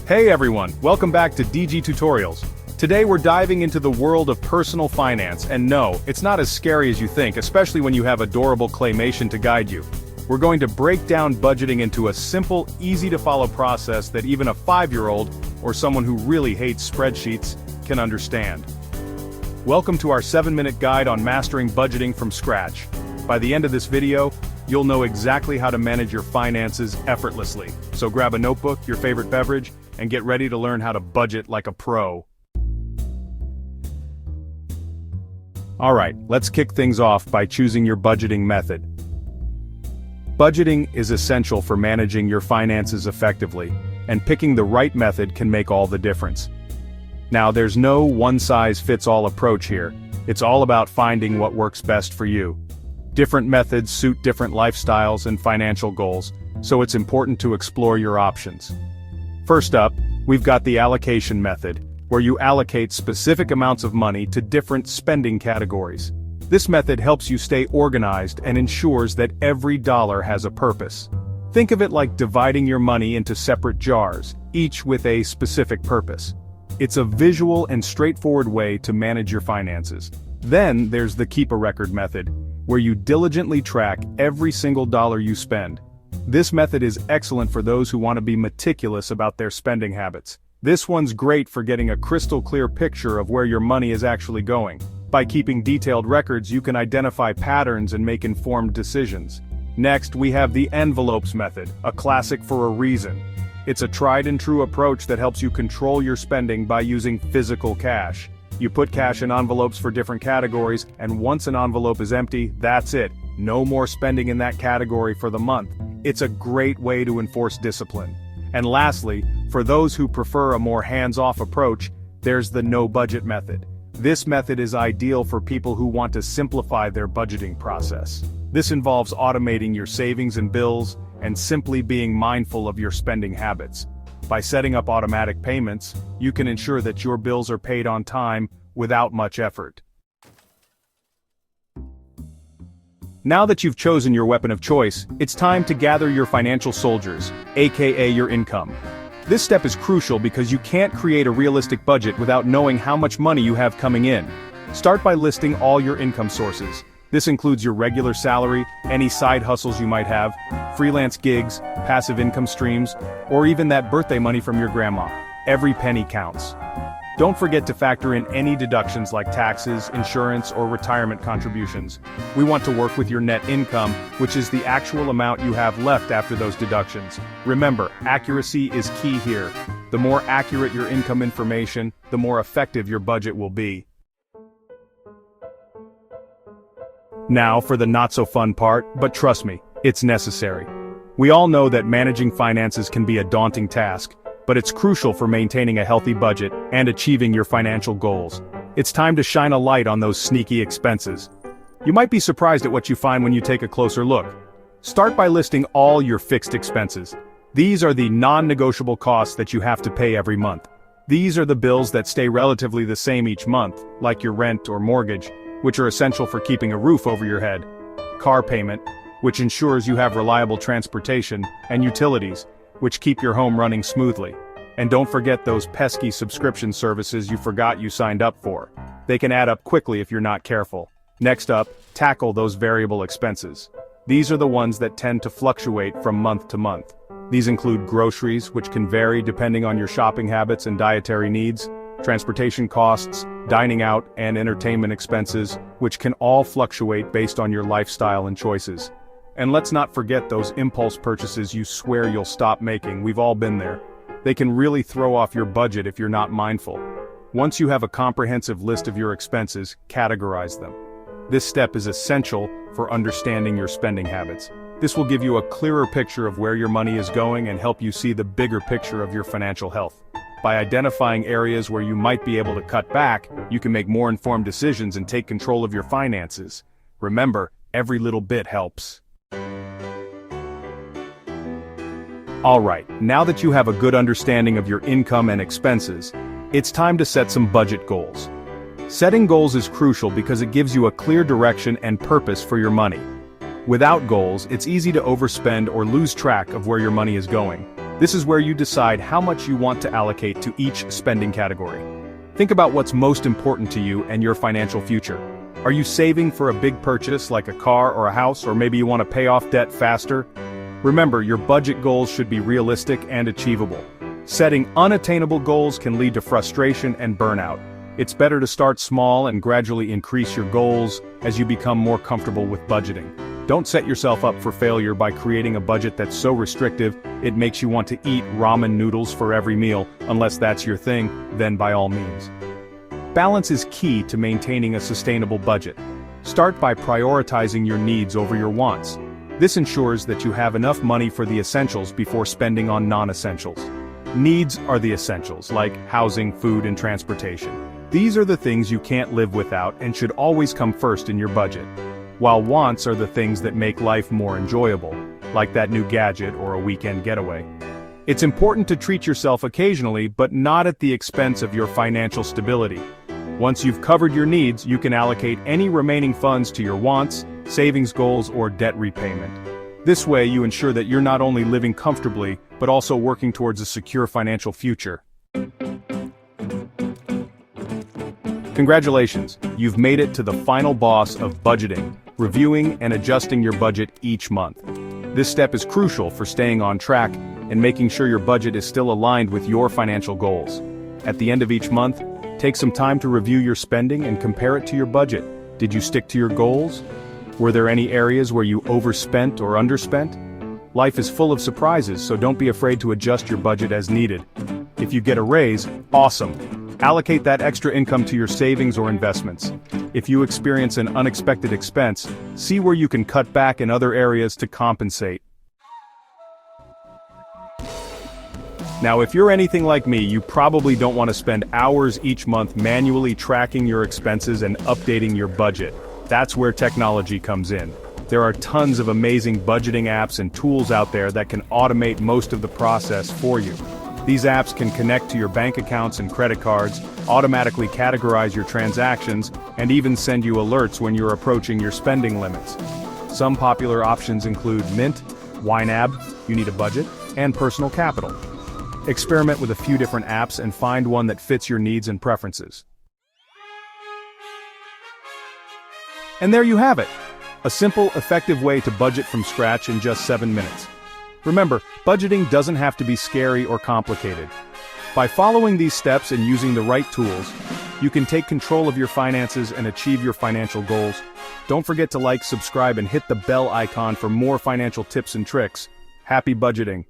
Hey everyone, welcome back to DG Tutorials. Today we're diving into the world of personal finance, and no, it's not as scary as you think, especially when you have adorable Claymation to guide you. We're going to break down budgeting into a simple, easy-to-follow process that even a 5-year-old, or someone who really hates spreadsheets, can understand. Welcome to our 7-minute guide on mastering budgeting from scratch. By the end of this video, you'll know exactly how to manage your finances effortlessly. So grab a notebook, your favorite beverage, and get ready to learn how to budget like a pro. Alright, let's kick things off by choosing your budgeting method. Budgeting is essential for managing your finances effectively, and picking the right method can make all the difference. Now, there's no one-size-fits-all approach here. It's all about finding what works best for you. Different methods suit different lifestyles and financial goals, so it's important to explore your options. First up, we've got the allocation method, where you allocate specific amounts of money to different spending categories. This method helps you stay organized and ensures that every dollar has a purpose. Think of it like dividing your money into separate jars, each with a specific purpose. It's a visual and straightforward way to manage your finances. Then there's the keep a record method, where you diligently track every single dollar you spend. This method is excellent for those who want to be meticulous about their spending habits. This one's great for getting a crystal clear picture of where your money is actually going. By keeping detailed records, you can identify patterns and make informed decisions. Next, we have the envelopes method, a classic for a reason. It's a tried and true approach that helps you control your spending by using physical cash. You put cash in envelopes for different categories, and once an envelope is empty, that's it. No more spending in that category for the month. It's a great way to enforce discipline. And lastly, for those who prefer a more hands-off approach, there's the no-budget method. This method is ideal for people who want to simplify their budgeting process. This involves automating your savings and bills, and simply being mindful of your spending habits. By setting up automatic payments, you can ensure that your bills are paid on time without much effort. Now that you've chosen your weapon of choice, it's time to gather your financial soldiers, aka your income. This step is crucial because you can't create a realistic budget without knowing how much money you have coming in. Start by listing all your income sources. This includes your regular salary, any side hustles you might have, freelance gigs, passive income streams, or even that birthday money from your grandma. Every penny counts. Don't forget to factor in any deductions like taxes, insurance, or retirement contributions. We want to work with your net income, which is the actual amount you have left after those deductions. Remember, accuracy is key here. The more accurate your income information, the more effective your budget will be. Now for the not-so-fun part, but trust me, it's necessary. We all know that managing finances can be a daunting task, but it's crucial for maintaining a healthy budget and achieving your financial goals. It's time to shine a light on those sneaky expenses. You might be surprised at what you find when you take a closer look. Start by listing all your fixed expenses. These are the non-negotiable costs that you have to pay every month. These are the bills that stay relatively the same each month, like your rent or mortgage, which are essential for keeping a roof over your head, car payment, which ensures you have reliable transportation, and utilities, which keep your home running smoothly. And don't forget those pesky subscription services you forgot you signed up for. They can add up quickly if you're not careful. Next up, tackle those variable expenses. These are the ones that tend to fluctuate from month to month. These include groceries, which can vary depending on your shopping habits and dietary needs, transportation costs, dining out, and entertainment expenses, which can all fluctuate based on your lifestyle and choices. And let's not forget those impulse purchases you swear you'll stop making. We've all been there. They can really throw off your budget if you're not mindful. Once you have a comprehensive list of your expenses, categorize them. This step is essential for understanding your spending habits. This will give you a clearer picture of where your money is going and help you see the bigger picture of your financial health. By identifying areas where you might be able to cut back, you can make more informed decisions and take control of your finances. Remember, every little bit helps. Alright, now that you have a good understanding of your income and expenses, it's time to set some budget goals. Setting goals is crucial because it gives you a clear direction and purpose for your money. Without goals, it's easy to overspend or lose track of where your money is going. This is where you decide how much you want to allocate to each spending category. Think about what's most important to you and your financial future. Are you saving for a big purchase like a car or a house, or maybe you want to pay off debt faster? Remember, your budget goals should be realistic and achievable. Setting unattainable goals can lead to frustration and burnout. It's better to start small and gradually increase your goals as you become more comfortable with budgeting. Don't set yourself up for failure by creating a budget that's so restrictive it makes you want to eat ramen noodles for every meal. Unless that's your thing, then by all means. Balance is key to maintaining a sustainable budget. Start by prioritizing your needs over your wants. This ensures that you have enough money for the essentials before spending on non-essentials. Needs are the essentials, like housing, food, and transportation. These are the things you can't live without and should always come first in your budget. While wants are the things that make life more enjoyable, like that new gadget or a weekend getaway. It's important to treat yourself occasionally, but not at the expense of your financial stability. Once you've covered your needs, you can allocate any remaining funds to your wants, savings goals, or debt repayment. This way you ensure that you're not only living comfortably, but also working towards a secure financial future. Congratulations, you've made it to the final boss of budgeting, reviewing and adjusting your budget each month. This step is crucial for staying on track and making sure your budget is still aligned with your financial goals. At the end of each month, take some time to review your spending and compare it to your budget. Did you stick to your goals? Were there any areas where you overspent or underspent? Life is full of surprises, so don't be afraid to adjust your budget as needed. If you get a raise, awesome. Allocate that extra income to your savings or investments. If you experience an unexpected expense, see where you can cut back in other areas to compensate. Now, if you're anything like me, you probably don't want to spend hours each month manually tracking your expenses and updating your budget. That's where technology comes in. There are tons of amazing budgeting apps and tools out there that can automate most of the process for you. These apps can connect to your bank accounts and credit cards, automatically categorize your transactions, and even send you alerts when you're approaching your spending limits. Some popular options include Mint, YNAB, You Need a Budget, and Personal Capital. Experiment with a few different apps and find one that fits your needs and preferences. And there you have it. A simple, effective way to budget from scratch in just 7 minutes. Remember, budgeting doesn't have to be scary or complicated. By following these steps and using the right tools, you can take control of your finances and achieve your financial goals. Don't forget to like, subscribe, and hit the bell icon for more financial tips and tricks. Happy budgeting!